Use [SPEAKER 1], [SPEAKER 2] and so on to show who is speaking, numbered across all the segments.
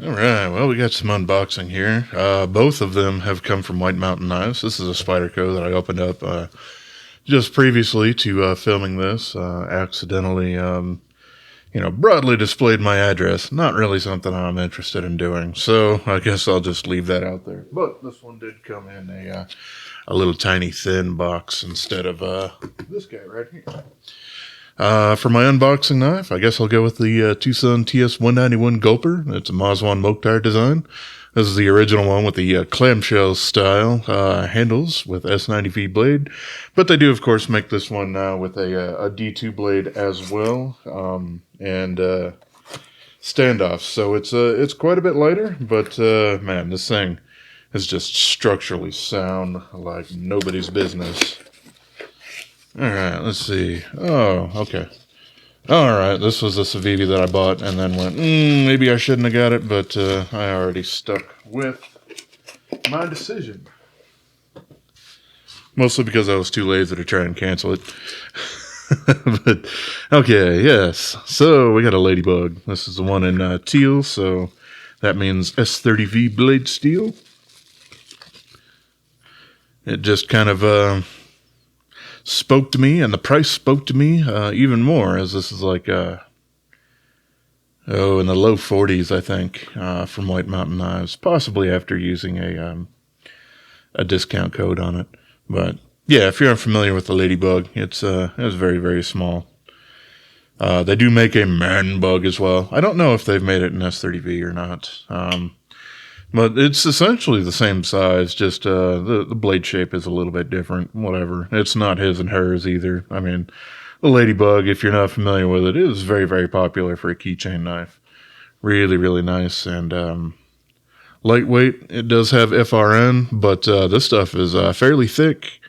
[SPEAKER 1] All right, well, we got some unboxing here. Both of them have come from White Mountain Knives. This is a Spyderco that I opened up just previously to filming this. Accidentally, broadly displayed my address. Not really something I'm interested in doing, so I guess I'll just leave that out there. But this one did come in a little tiny thin box instead of this guy right here. For my unboxing knife, I guess I'll go with the TwoSun TS191 Gulper. It's a Mazwan Mokhtar design. This is the original one with the clamshell style handles with S90V blade. But they do, of course, make this one now with a D2 blade as well. And standoffs. So it's quite a bit lighter. But, man, this thing is just structurally sound like nobody's business. Alright, let's see. Oh, okay. Alright, this was a Civivi that I bought and then went, maybe I shouldn't have got it, but I already stuck with my decision. Mostly because I was too lazy to try and cancel it. But, okay, yes. So, we got a Ladybug. This is the one in teal, so that means S30V blade steel. It just kind of, spoke to me, and the price spoke to me even more, as this is like, in the low 40s, I think, from White Mountain Knives, possibly after using a discount code on it. But, yeah, if you're unfamiliar with the Ladybug, it's very, very small. They do make a man bug as well. I don't know if they've made it in S30V or not. But it's essentially the same size, just the blade shape is a little bit different, whatever. It's not his and hers either. I mean, the Ladybug, if you're not familiar with it, is very, very popular for a keychain knife. Really, really nice and lightweight. It does have FRN, but this stuff is fairly thick,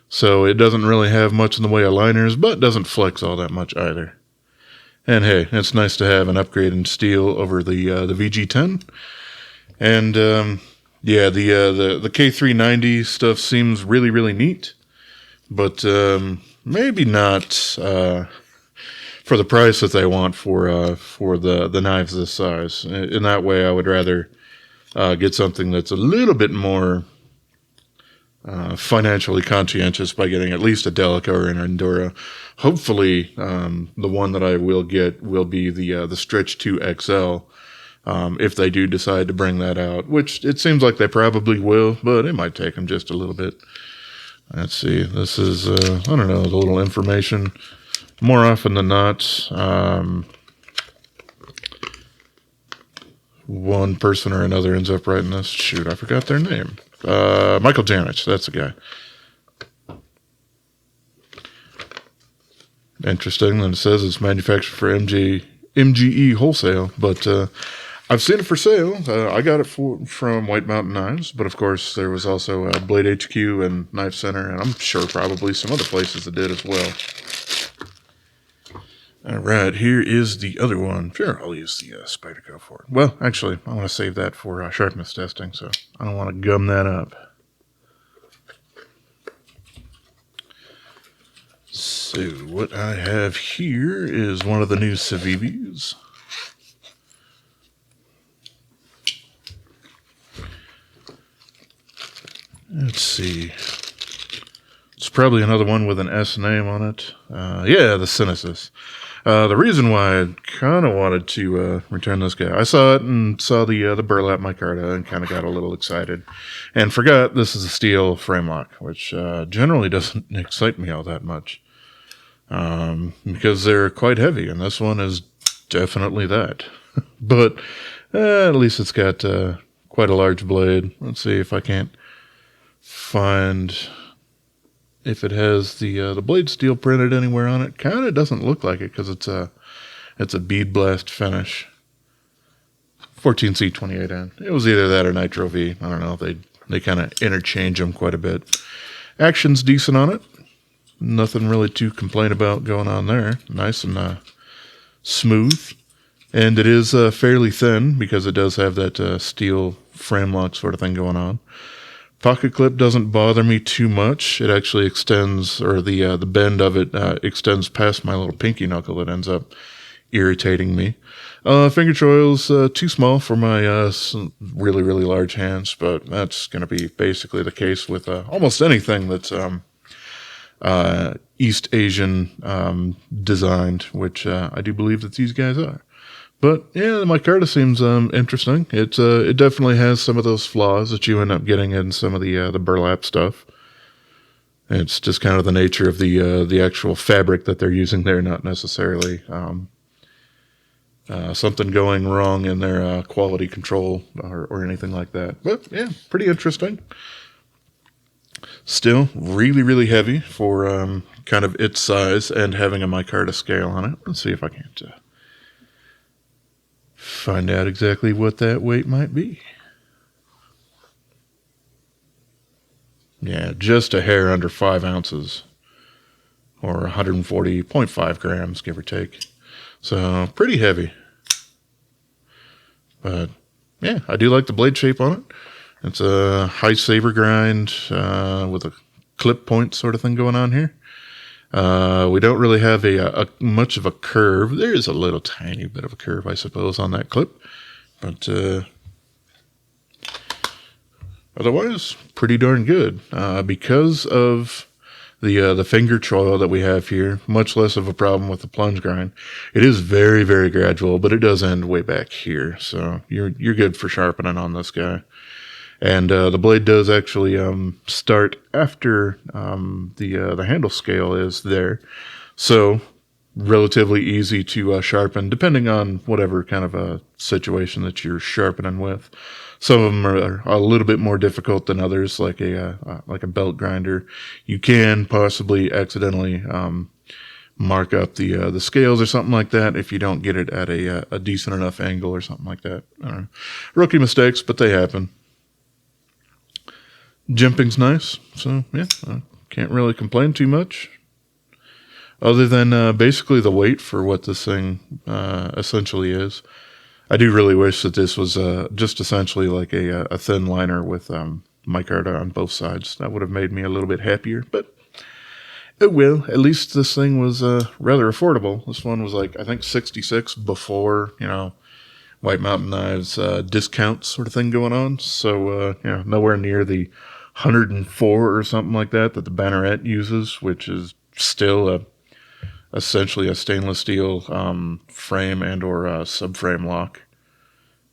[SPEAKER 1] so it doesn't really have much in the way of liners, but doesn't flex all that much either. And hey, it's nice to have an upgrade in steel over the VG10. And, yeah, the K390 stuff seems really, really neat, but, maybe not, for the price that they want for the knives this size. In that way, I would rather, get something that's a little bit more, financially conscientious by getting at least a Delica or an Endura. Hopefully, the one that I will get will be the Stretch 2 XL. If they do decide to bring that out, which it seems like they probably will, but it might take them just a little bit. Let's see. This is, I don't know, a little information. More often than not, one person or another ends up writing this. Shoot, I forgot their name. Michael Janich, that's the guy. Interesting that it says it's manufactured for MGE wholesale, but I've seen it for sale. I got it from White Mountain Knives, but of course there was also Blade HQ and Knife Center, and I'm sure probably some other places that did as well. Alright, here is the other one. Sure, I'll use the Spyderco for it. Well, actually, I want to save that for sharpness testing, so I don't want to gum that up. So, what I have here is one of the new Civivis. Let's see. It's probably another one with an S name on it. Yeah, the Sinisys. The reason why I kind of wanted to return this guy, I saw it and saw the Burlap Micarta and kind of got a little excited. And forgot this is a steel frame lock, which generally doesn't excite me all that much. Because they're quite heavy, and this one is definitely that. But at least it's got quite a large blade. Let's see if I can't find if it has the blade steel printed anywhere on it. Kind of doesn't look like it because it's a bead blast finish. 14C28N. It was either that or Nitro V. I don't know. They kind of interchange them quite a bit. Action's decent on it. Nothing really to complain about going on there. Nice and smooth. And it is fairly thin because it does have that steel frame lock sort of thing going on. Pocket clip doesn't bother me too much. It actually extends, or the bend of it extends past my little pinky knuckle. It ends up irritating me. Finger choil's too small for my really, really large hands, but that's going to be basically the case with almost anything that's East Asian designed, which I do believe that these guys are. But yeah, the micarta seems interesting. It definitely has some of those flaws that you end up getting in some of the burlap stuff. It's just kind of the nature of the actual fabric that they're using there, not necessarily something going wrong in their quality control or anything like that. But yeah, pretty interesting. Still really, really heavy for kind of its size and having a micarta scale on it. Let's see if I can't find out exactly what that weight might be. Yeah, just a hair under 5 ounces, or 140.5 grams, give or take. So, pretty heavy. But, yeah, I do like the blade shape on it. It's a high saber grind with a clip point sort of thing going on here. We don't really have a much of a curve. There is a little tiny bit of a curve, I suppose, on that clip. But otherwise, pretty darn good. Because of the finger choil that we have here, much less of a problem with the plunge grind. It is very, very gradual, but it does end way back here. So you're good for sharpening on this guy. And the blade does actually start after the handle scale is there. So relatively easy to sharpen, depending on whatever kind of a situation that you're sharpening with. Some of them are a little bit more difficult than others, like a belt grinder. You can possibly accidentally mark up the scales or something like that if you don't get it at a decent enough angle or something like that. I don't know. Rookie mistakes, but they happen. Jimping's nice, so yeah, I can't really complain too much. Other than basically the weight for what this thing essentially is. I do really wish that this was just essentially like a thin liner with micarta on both sides. That would have made me a little bit happier, but it will. At least this thing was rather affordable. This one was like, I think, $66 before, White Mountain Knives discount sort of thing going on. So, nowhere near the 104 or something like that the Banneret uses, which is still essentially a stainless steel frame and or subframe lock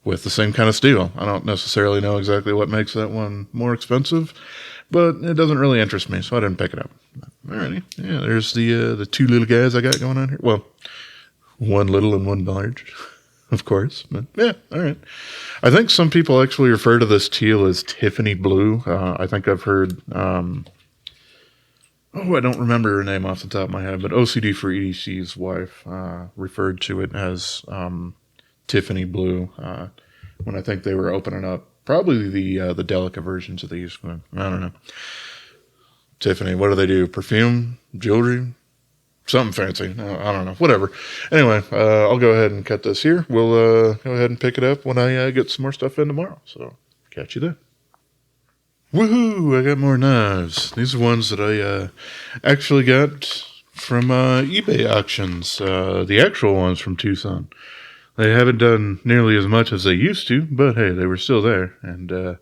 [SPEAKER 1] with the same kind of steel. I don't necessarily know exactly what makes that one more expensive, but it doesn't really interest me, so I didn't pick it up. Alrighty, yeah, there's the two little guys I got going on here. Well, one little and one large, of course, but yeah, alright. I think some people actually refer to this teal as Tiffany blue. I think I've heard... I don't remember her name off the top of my head, but OCD for EDC's wife referred to it as Tiffany blue when I think they were opening up probably the Delica versions of these. I don't know. Tiffany, what do they do? Perfume? Jewelry? Something fancy. I don't know. Whatever. Anyway, I'll go ahead and cut this here. We'll go ahead and pick it up when I get some more stuff in tomorrow. So, catch you then. Woohoo! I got more knives. These are ones that I actually got from eBay auctions. The actual ones from TwoSun. They haven't done nearly as much as they used to, but hey, they were still there. And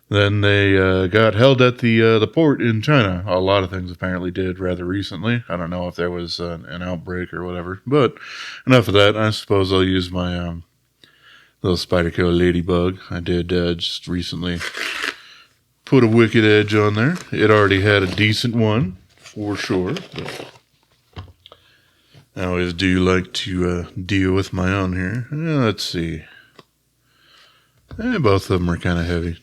[SPEAKER 1] then they got held at the port in China. A lot of things apparently did rather recently. I don't know if there was an outbreak or whatever. But enough of that. I suppose I'll use my little Spyderco Ladybug. I did just recently... put a wicked edge on there. It already had a decent one, for sure. But I always do like to deal with my own here. Let's see. Both of them are kind of heavy.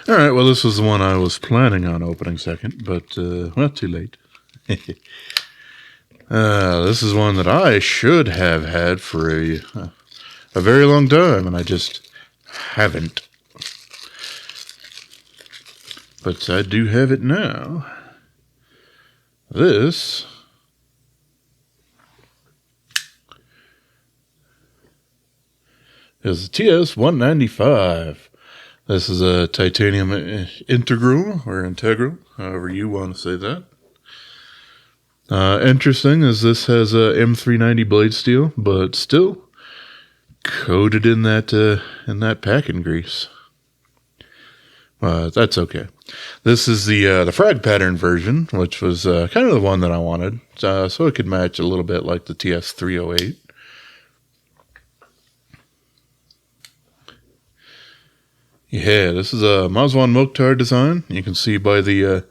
[SPEAKER 1] Alright, well, this was the one I was planning on opening second, but not too late. This is one that I should have had for a very long time, and I just haven't. But I do have it now. This is the TS-195. This is a titanium integral, or integral, however you want to say that. Interesting as this has a M390 blade steel, but still coated in that packing grease. That's okay. This is the frag pattern version, which was kind of the one that I wanted, so it could match a little bit like the TS308. Yeah, this is a Mazwan Mokhtar design. You can see by the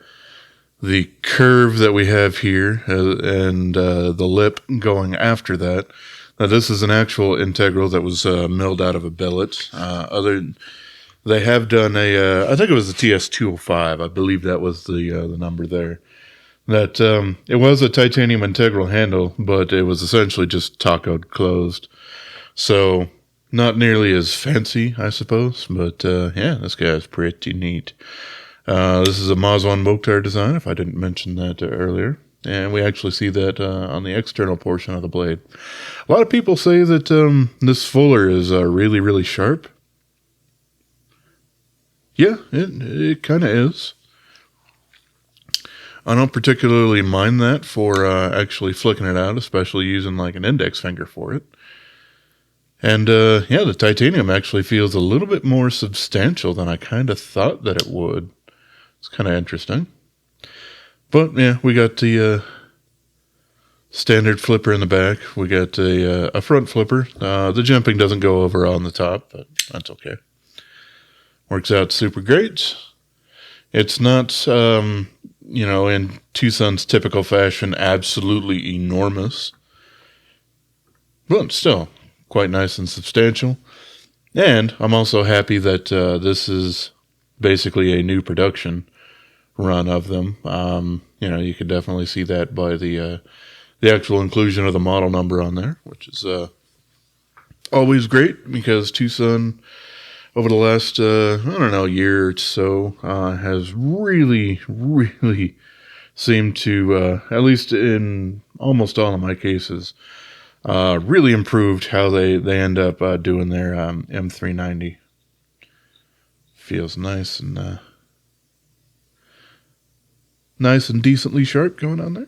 [SPEAKER 1] curve that we have here and the lip going after that. Now, this is an actual integral that was milled out of a billet. They have done I think it was the TS205. I believe that was the number there. That it was a titanium integral handle, but it was essentially just tacoed closed. So not nearly as fancy, I suppose. But yeah, this guy is pretty neat. This is a Mazwan Mokhtar design, if I didn't mention that earlier. And we actually see that on the external portion of the blade. A lot of people say that this fuller is really, really sharp. Yeah, it kind of is. I don't particularly mind that for actually flicking it out, especially using like an index finger for it. And yeah, the titanium actually feels a little bit more substantial than I kind of thought that it would. It's kind of interesting. But yeah, we got the standard flipper in the back. We got a front flipper. The jumping doesn't go over on the top, but that's okay. Works out super great. It's not, in TwoSuns' typical fashion, absolutely enormous. But still, quite nice and substantial. And I'm also happy that this is basically a new production run of them. You could definitely see that by the actual inclusion of the model number on there, which is always great because TwoSun, over the last, year or so, has really, really seemed to, at least in almost all of my cases, really improved how they end up doing their M390. Feels nice and decently sharp going on there.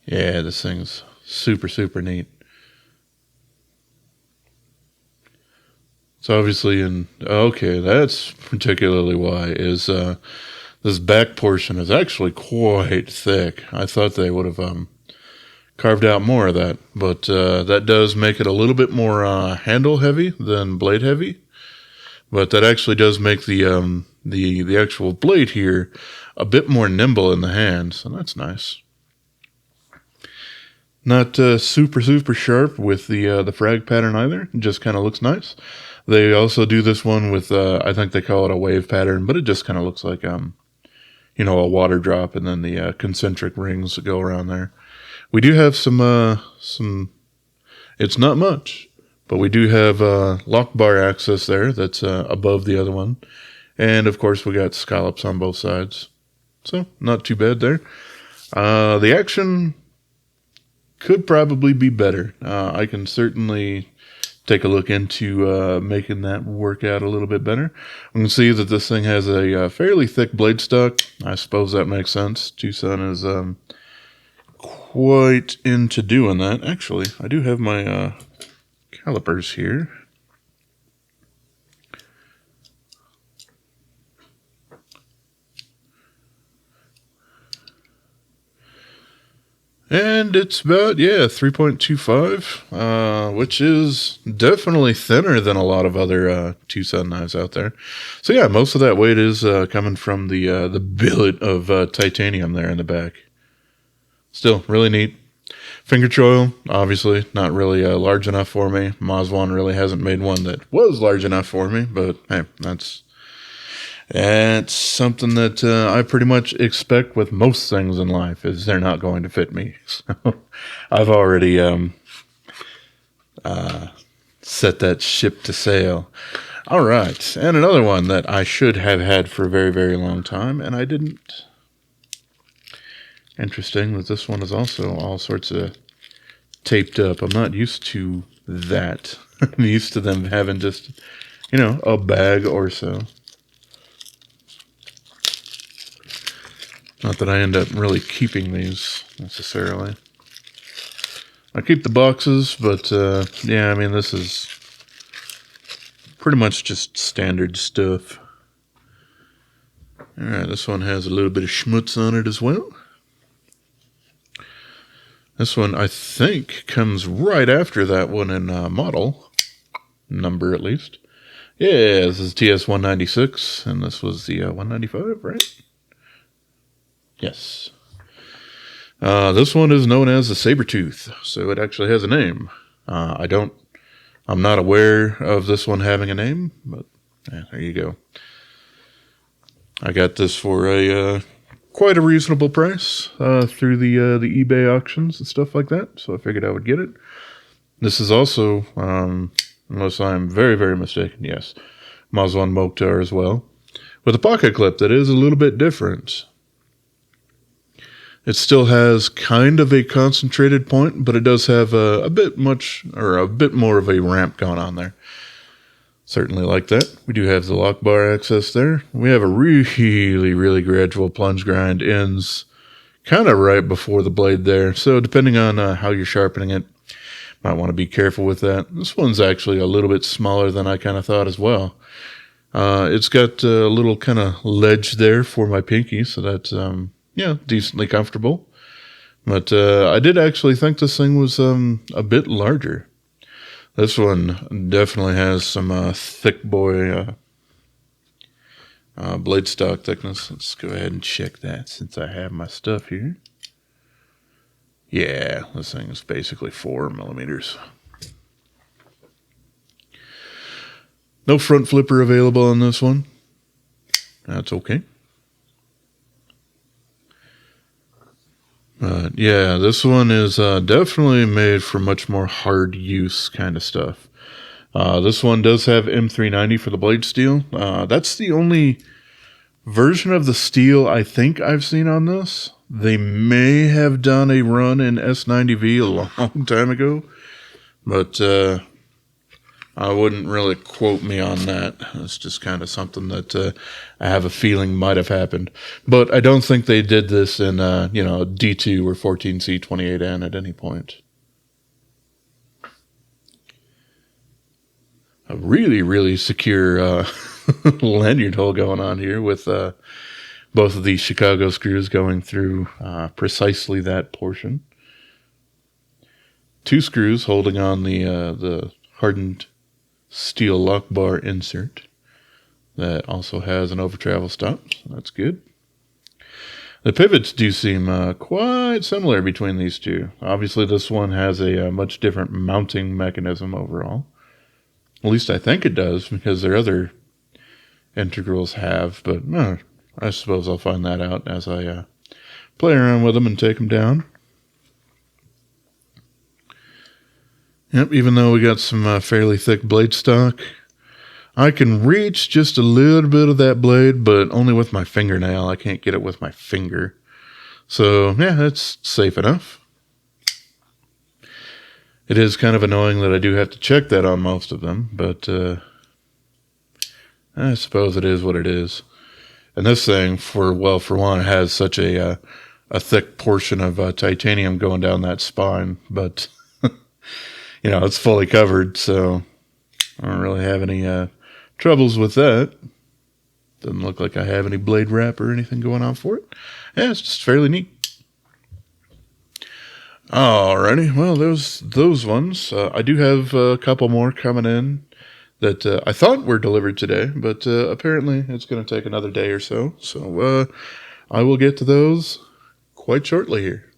[SPEAKER 1] Yeah, this thing's super, super neat. So obviously, okay, that's particularly why is this back portion is actually quite thick. I thought they would have carved out more of that, but that does make it a little bit more handle heavy than blade heavy. But that actually does make the actual blade here a bit more nimble in the hand, so that's nice. Not super, super sharp with the frag pattern either. It just kind of looks nice. They also do this one with, I think they call it a wave pattern, but it just kind of looks like, a water drop and then the concentric rings that go around there. We do have some, it's not much, but we do have lock bar access there that's above the other one. And, of course, we got scallops on both sides. So, not too bad there. The action could probably be better. I can certainly take a look into making that work out a little bit better. We can see that this thing has a fairly thick blade stock. I suppose that makes sense. TwoSun is quite into doing that. Actually, I do have my calipers here. And it's about, 3.25, which is definitely thinner than a lot of other TwoSun knives out there. So yeah, most of that weight is coming from the billet of titanium there in the back. Still, really neat. Finger choil, obviously, not really large enough for me. Mazwan really hasn't made one that was large enough for me, but hey, that's something that I pretty much expect with most things in life, is they're not going to fit me. So I've already set that ship to sail. All right, and another one that I should have had for a very, very long time, and I didn't. Interesting that this one is also all sorts of taped up. I'm not used to that. I'm used to them having just, a bag or so. Not that I end up really keeping these necessarily. I keep the boxes, but yeah, I mean, this is pretty much just standard stuff. Alright, this one has a little bit of schmutz on it as well. This one, I think, comes right after that one in model. Number, at least. Yeah, this is TS-196, and this was the 195, right? Yes. This one is known as the Sabertooth, so it actually has a name. I'm not aware of this one having a name, but yeah, there you go. I got this for a quite a reasonable price through the eBay auctions and stuff like that, so I figured I would get it. This is also, unless I'm very, very mistaken, yes, Mazwan Mokhtar as well, with a pocket clip that is a little bit different. It still has kind of a concentrated point, but it does have a bit more of a ramp going on there. Certainly like that. We do have the lock bar access there. We have a really, really gradual plunge grind ends kind of right before the blade there. So depending on how you're sharpening it, might want to be careful with that. This one's actually a little bit smaller than I kind of thought as well. It's got a little kind of ledge there for my pinky, so that's yeah, decently comfortable. But I did actually think this thing was a bit larger. This one definitely has some thick boy blade stock thickness. Let's go ahead and check that since I have my stuff here. Yeah, this thing is basically 4 millimeters. No front flipper available on this one. That's okay. Yeah, this one is definitely made for much more hard use kind of stuff. This one does have M390 for the blade steel. That's the only version of the steel I think I've seen on this. They may have done a run in S90V a long time ago, but I wouldn't really quote me on that. It's just kind of something that I have a feeling might have happened. But I don't think they did this in, D2 or 14C28N at any point. A really, really secure lanyard hole going on here with both of these Chicago screws going through precisely that portion. 2 screws holding on the hardened steel lock bar insert that also has an over travel stop, so that's good. The pivots do seem quite similar between these two. Obviously this one has a much different mounting mechanism overall. At least I think it does, because their other integrals have, but I suppose I'll find that out as I play around with them and take them down. Yep, even though we got some fairly thick blade stock, I can reach just a little bit of that blade, but only with my fingernail. I can't get it with my finger. So, yeah, that's safe enough. It is kind of annoying that I do have to check that on most of them, but I suppose it is what it is. And this thing, for one, it has such a thick portion of titanium going down that spine, but it's fully covered, so I don't really have any troubles with that. Doesn't look like I have any blade wrap or anything going on for it. Yeah, it's just fairly neat. Alrighty, well, those ones. I do have a couple more coming in that I thought were delivered today, but apparently it's going to take another day or so. So I will get to those quite shortly here.